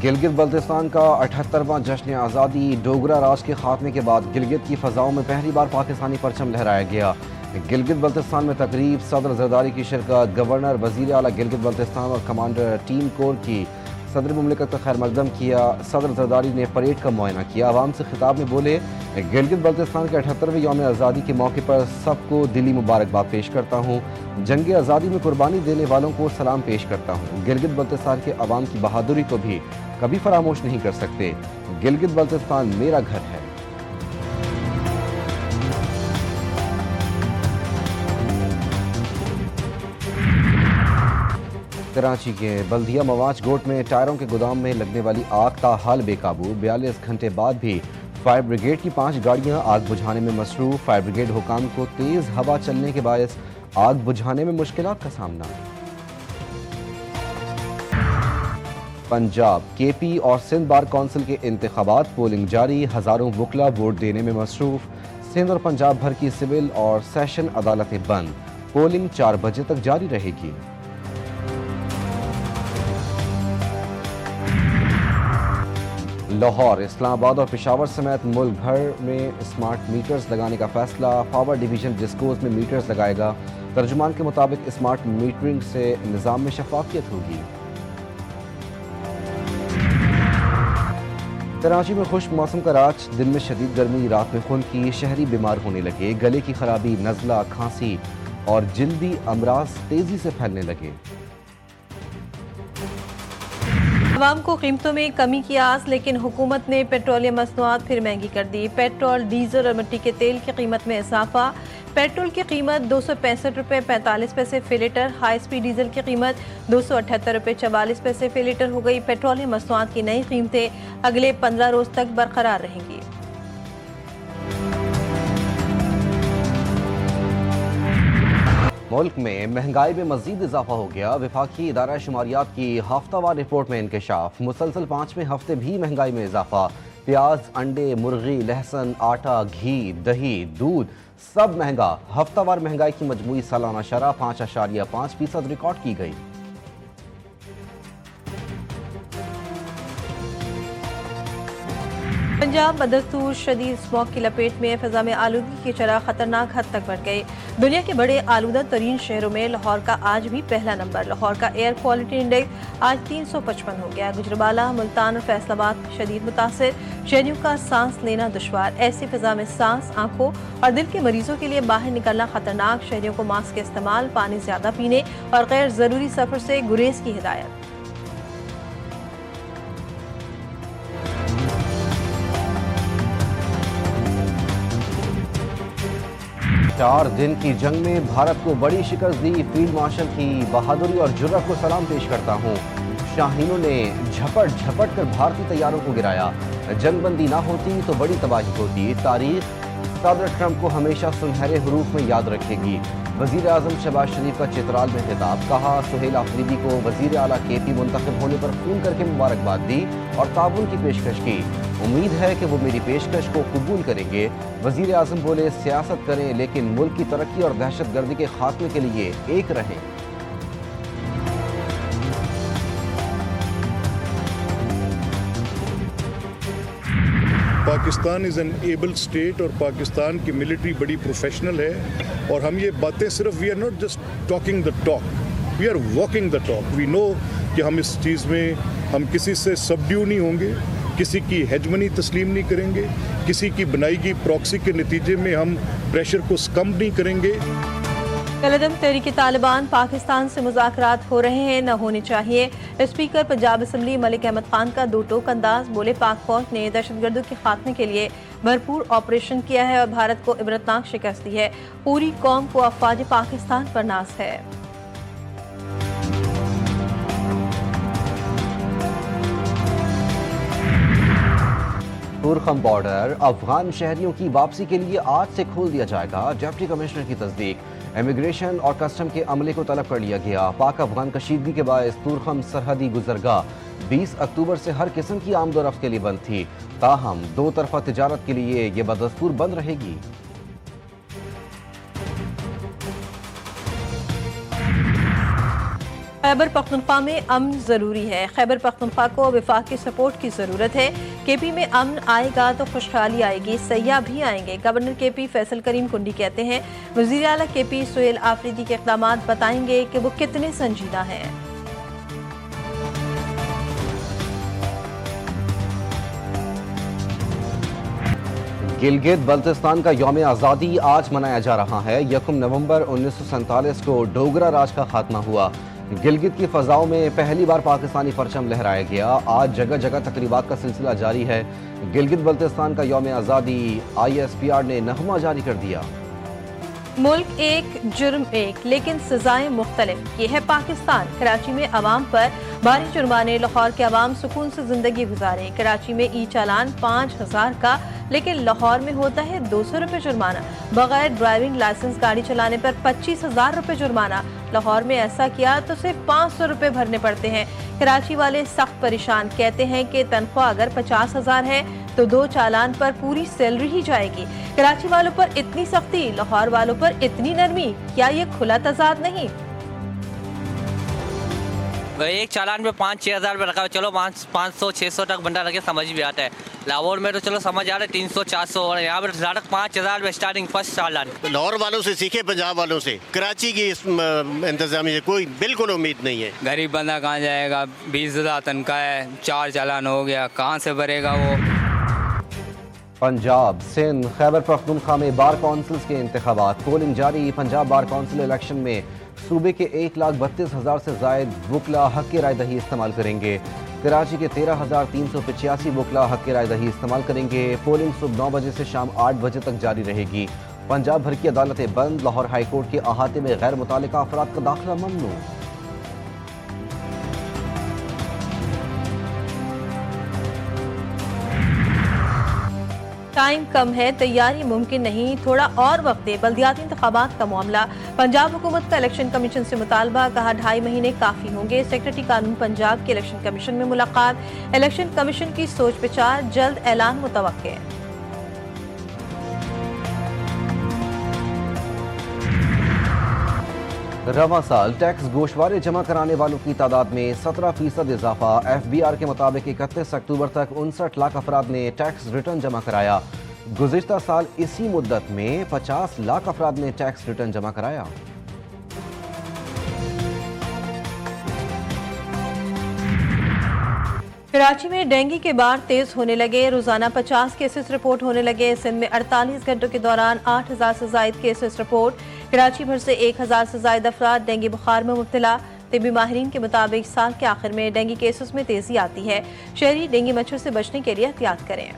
गिलगित बल्तिस्तान का 78वां जश्न आज़ादी डोगरा राज के खात्मे के बाद गिलगित की फ़ज़ाओं में पहली बार पाकिस्तानी परचम लहराया गया। गिलगित बल्तिस्तान में तकरीब, सदर जरदारी की शिरकत, गवर्नर, वज़ीर आला गिलगित बल्तिस्तान और कमांडर टीम कोर की सदर मुमलिकत का खैर मकदम किया। सदर जरदारी ने परेड का मुआयना किया। आवाम से खिताब में बोले, गिलगित बल्तिस्तान के 78वें यौम आज़ादी के मौके पर सबको दिली मुबारकबाद पेश करता हूँ। जंग आज़ादी में कुर्बानी देने वालों को सलाम पेश करता हूँ। गिलगित बल्तिस्तान के अवाम की बहादुरी को भी कभी फरामोश नहीं कर सकते। गिलगित बल्तिस्तान मेरा घर है। कराची के बल्दिया मवाज गोट में टायरों के गोदाम में लगने वाली आग ताहाल बेकाबू। 42 घंटे बाद भी फायर ब्रिगेड की 5 गाड़ियां आग बुझाने में मसरूफ। फायर ब्रिगेड हुकाम को तेज हवा चलने के बायस आग बुझाने में मुश्किलात का सामना। पंजाब, केपी और सिंध बार कौंसिल के इंतखाबात, पोलिंग जारी। हजारों वकला वोट देने में मसरूफ। सिंध और पंजाब भर की सिविल और सेशन अदालतें बंद। पोलिंग 4 बजे तक जारी रहेगी। लाहौर, इस्लामाबाद और पेशावर समेत मुल्क भर में स्मार्ट मीटर्स लगाने का फैसला। पावर डिवीजन डिस्कोज में मीटर्स लगाएगा। तर्जुमान के मुताबिक स्मार्ट मीटरिंग से निज़ाम में शफाफियत होगी। कराची में खुश्क मौसम का राज, दिन में शदीद गर्मी, रात में खुनकी। शहरी बीमार होने लगे। गले की खराबी, नज़ला, खांसी और जल्दी अमराज तेजी से फैलने लगे। आवाम को कीमतों में कमी की आस, लेकिन हुकूमत ने पेट्रोलियम मसनूआत फिर महंगी कर दी। पेट्रोल, डीजल और मिट्टी के तेल की कीमत में इजाफा। पेट्रोल की कीमत 265 रुपये 45 पैसे फी लीटर। हाई स्पीड डीजल की कीमत 278 रुपये 44 पैसे फी लीटर हो गई। पेट्रोलियम मसनूआत की नई कीमतें अगले 15 रोज तक बरकरार रहेंगी। मुल्क में महंगाई में मजीद इजाफा हो गया। विफाकी इदारा शुमारियात की हफ्तावार रिपोर्ट में इंकशाफ। मुसलसल 5वें हफ्ते भी महंगाई में इजाफा। प्याज, अंडे, मुर्गी, लहसुन, आटा, घी, दही, दूध सब महंगा। हफ्तावार महंगाई की मजमूई सालाना शरह 5.5% रिकॉर्ड की गई। पंजाब बदस्तूर शदीद स्मॉग की लपेट में। फिजा में आलूगी की शरह खतरनाक हद तक बढ़ गई। दुनिया के बड़े आलूदा तरीन शहरों में लाहौर का आज भी पहला नंबर। लाहौर का एयर क्वालिटी इंडेक्स आज 355 हो गया। गुजरावाला, मुल्तान और फैसलाबाद शदीद मुतासिर। शहरियों का सांस लेना दुश्वार। ऐसी फिजा में सांस, आंखों और दिल के मरीजों के लिए बाहर निकलना खतरनाक। शहरियों को मास्क के इस्तेमाल, पानी ज्यादा पीने और गैर जरूरी सफर से गुरेज की हिदायत। 4 दिन की जंग में भारत को बड़ी शिकस्त दी। फील्ड मार्शल की बहादुरी और जुर्रत को सलाम पेश करता हूँ। शाहीनों ने झपट झपट कर भारतीय तैयारों को गिराया। जंगबंदी ना होती तो बड़ी तबाही होती। तारीख सदर ट्रंप को हमेशा सुनहरे हरूफ में याद रखेगी। वजीर आजम शहबाज शरीफ का चित्राल में खिताब। कहा, सुहेल आफरीदी को वजीर आला केपी मुंतखब होने पर फोन करके मुबारकबाद दी और ताबुन की पेशकश की। उम्मीद है कि वो मेरी पेशकश को कबूल करेंगे। वजीर आजम बोले, सियासत करें लेकिन मुल्क की तरक्की और दहशत गर्दी के खात्मे के लिए एक रहें। Pakistan is an able state और पाकिस्तान की मिलिट्री बड़ी प्रोफेशनल है और हम ये बातें सिर्फ we are not just talking the talk, we are walking the talk. We know कि हम इस चीज़ में हम किसी से सबड्यू नहीं होंगे, किसी की हेजमनी तस्लीम नहीं करेंगे, किसी की बनाई गई प्रॉक्सी के नतीजे में हम प्रेशर को कम नहीं करेंगे। कलदम तहरीक तालिबान, पाकिस्तान से मुज़ाकरात हो रहे हैं, न होने चाहिए। स्पीकर पंजाब असम्बली मलिक अहमद खान का दो टोक अंदाज। बोले, पाक फौज ने दहशतगर्दों के खात्मे के लिए भरपूर ऑपरेशन किया है और भारत को इबरतनाक शिकस्त दी है। पूरी कौम को अफवाज पाकिस्तान पर नाज है। तुरखम बॉर्डर अफगान शहरियों की वापसी के लिए आज से खोल दिया जाएगा। डिप्टी कमिश्नर की तस्दीक। इमिग्रेशन और कस्टम के अमले को तलब कर लिया गया। पाक अफगान कशीदगी के बायस तुरखम सरहदी गुजरगाह 20 अक्टूबर से हर किस्म की आमदोरफ्त के लिए बंद थी। ताहम दो तरफा तिजारत के लिए ये बदस्तूर बंद रहेगी। खैबर पख्तूनख्वा में अमन जरूरी है। खैबर पख्तूनख्वा को वफाक की सपोर्ट की जरूरत है। केपी में अमन आएगा तो खुशहाली आएगी, सयाह भी आएंगे। गवर्नर केपी फैसल करीम कुंडी कहते हैं वज़ीर आला केपी सुहेल आफरीदी के इक़दामात बताएंगे कि वो कितने संजीदा हैं। गिलगित बल्तिस्तान का यौम आज़ादी आज मनाया जा रहा है। 1 नवंबर 1947 को डोगरा राज का खात्मा हुआ। गिलगित की फ़ज़ाओं में पहली बार पाकिस्तानी परचम लहराया गया। आज जगह जगह तकरीबात का सिलसिला जारी है। गिलगित बल्तिस्तान का यौम आज़ादी ISPR ने नगमा जारी कर दिया। मुल्क एक जुर्म एक लेकिन सजाएं मुख्तलिफ, ये है पाकिस्तान। कराची में अवाम पर भारी जुर्माने, लाहौर के अवाम सुकून से जिंदगी गुजारे। कराची में ई चालान 5000 का, लेकिन लाहौर में होता है 200 रुपये जुर्माना। बगैर ड्राइविंग लाइसेंस गाड़ी चलाने पर 25,000 रुपये जुर्माना। लाहौर में ऐसा किया तो सिर्फ 500 रुपये भरने पड़ते हैं। कराची वाले सख्त परेशान, कहते हैं कि तनख्वाह अगर 50,000 है तो 2 चालान पर पूरी सैलरी ही जाएगी। कराची वालों पर इतनी सख्ती, लाहौर वालों पर इतनी नरमी, क्या ये खुला तजाद नहीं? एक चालान पे 5-6 हज़ार रुपये रखा है, चलो 500-600 तक बंदा रखे समझ भी आता है। लाहौर में तो चलो समझ आ रहा है 300-400, और यहाँ पर 5,000 रुपये स्टार्टिंग फर्स्ट चालान। लाहौर वालों से सीखे, पंजाब वालों से। कराची की इस इंतजामी से कोई बिल्कुल उम्मीद नहीं है। गरीब बंदा कहाँ जाएगा? 20,000 तनख्वाह है, 4 चालान हो गया, कहाँ से भरेगा वो? पंजाब, सिंध, खैबर पख्तूनख्वा में बार काउंसिल्स के इंतखाबात, पोलिंग जारी। पंजाब बार काउंसिल इलेक्शन में सूबे के 1,32,000 से जायद वुकला हक की राय दही इस्तेमाल करेंगे। कराची के 13,385 वुकला हक की राय दही इस्तेमाल करेंगे। पोलिंग सुबह 9 बजे से शाम 8 बजे तक जारी रहेगी। पंजाब भर की अदालतें बंद। लाहौर हाई कोर्ट के अहाते में गैर मुतालिका अफराद का दाखिला ममनू। टाइम कम है, तैयारी मुमकिन नहीं, थोड़ा और वक्त दे। बल्दियाती इंतखाबात का मामला, पंजाब हुकूमत का इलेक्शन कमीशन से मुतालबा, कहा 2.5 महीने काफी होंगे। सेक्रेटरी कानून पंजाब के इलेक्शन कमीशन में मुलाकात, इलेक्शन कमीशन की सोच विचार, जल्द ऐलान मुतवक्के। रवां साल टैक्स गोशवारे जमा कराने वालों की तादाद में 17% इजाफा। FBR के मुताबिक 31 अक्टूबर तक 59 लाख अफराद ने टैक्स रिटर्न जमा कराया। गुज़िश्ता साल इसी मुद्दत में 50 लाख अफराद ने टैक्स रिटर्न जमा कराया। कराची में डेंगू के बार तेज होने लगे, रोजाना 50 केसेस रिपोर्ट होने लगे। सिंध में 48 घंटों के दौरान 8,000 से जायद केसेस रिपोर्ट। कराची भर से 1,000 से जायद अफराद डेंगू बुखार में मुब्तला। तिब्बी माहिरीन के मुताबिक साल के आखिर में डेंगू केसेस में तेजी आती है। शहरी डेंगू मच्छर से बचने के लिए एहतियात करें।